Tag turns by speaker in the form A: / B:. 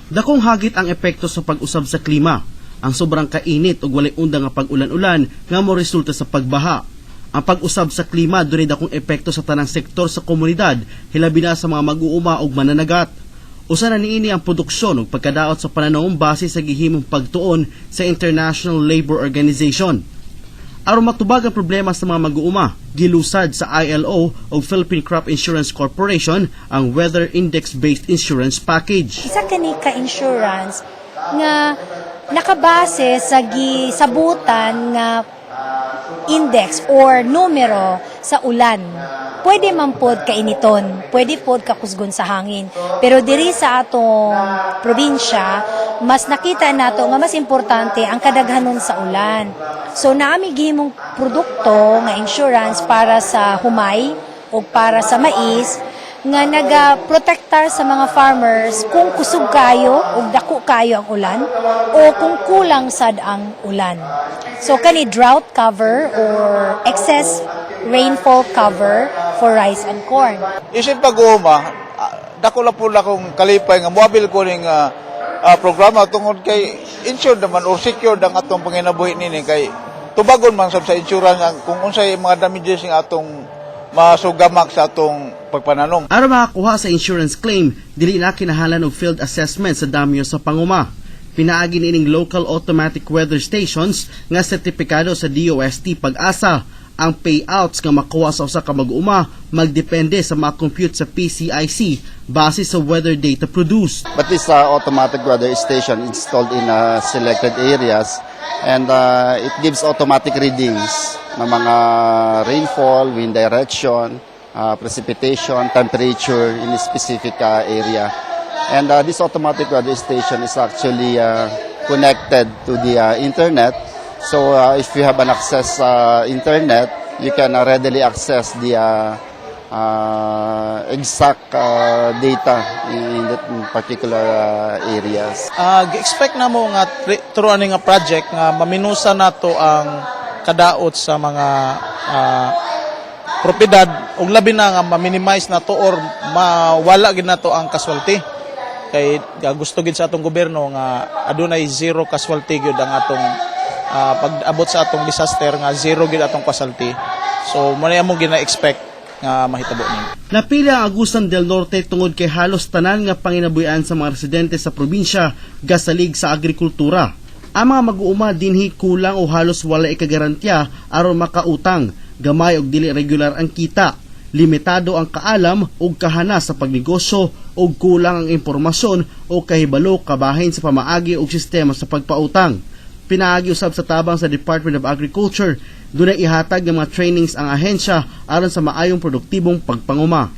A: Dakong hagit ang epekto sa pag-usab sa klima. Ang sobrang kainit ug walay undang nga pag-ulan-ulan nga mo resulta sa pagbaha. Ang pag-usab sa klima dunay dakong epekto sa tanang sektor sa komunidad, hilabi na sa mga mag-uuma ug mananagat. Usa na niini ang produksyon ug pagkadaot sa pananawong base sa gihimong pagtuon sa International Labour Organization. Aron matubag ang problema sa mga mag-uuma, gilusad sa ILO o Philippine Crop Insurance Corporation ang Weather Index-Based Insurance Package.
B: Isa kani ka insurance nga nakabase sa gisabutan nga index or numero sa ulan. Pwede man pod kainiton, pwede pod kakusgon sa hangin. Pero diri sa atong probinsya, mas nakita nato nga mas importante ang kadaghanon sa ulan. So naami gihimong produkto nga insurance para sa humay o para sa mais nga nagaprotektar sa mga farmers kung kusog kayo o dako kayo ang ulan o kung kulang sad ang ulan. So kani drought cover or excess rainfall cover for rice and corn.
C: Isip pag-uuma, dako la po akong kalipay nga mobil ko ning programa tungod kay insured naman or secured ang atong panginabuhi nini kay tubagon man sa insurance kung unsay mga damages ng atong masugamak sa atong pagpananom.
A: Aron makakuha sa insurance claim, dili na kinahanglan og field assessment sa damyo sa panguma. Pinaagi nining local automatic weather stations nga sertipikado sa DOST Pag-asa. Ang payouts nga makuha sa usa ka mag-uma magdepende sa ma-compute sa PCIC base sa weather data produced.
D: But this automatic weather station installed in selected areas and it gives automatic readings ng mga rainfall, wind direction, precipitation, temperature in a specific area. And this automatic weather station is actually connected to the internet. So if you have an access internet, you can readily access the exact data in that particular areas.
E: Gi-expect na mo nga through ani nga project nga maminusa nato ang kadaot sa mga propiedad ug labi na nga ma-minimize nato or mawala gid nato ang casualty. Kay gusto gid sa atong gobyerno nga adunay zero casualty gyud ang atong pag-abot sa atong disaster nga zero gid atong casualty. So mo na among gina-expect nga mahitabo ni.
A: Napila ang Agusan del Norte tungod kay halos tanan nga panginabuhian sa mga residente sa probinsya gasalig sa agrikultura. Ang mga mag-uuma dinhi kulang o halos wala ikagarantiya aron makautang, gamay og dili regular ang kita. Limitado ang kaalam o kahana sa pagnegosyo o kulang ang impormasyon o kahibalo kabahin sa pamaagi o sistema sa pagpautang. Pinaagi usab sa tabang sa Department of Agriculture, dunay ihatag ng mga trainings ang ahensya aron sa maayong produktibong pagpanguma.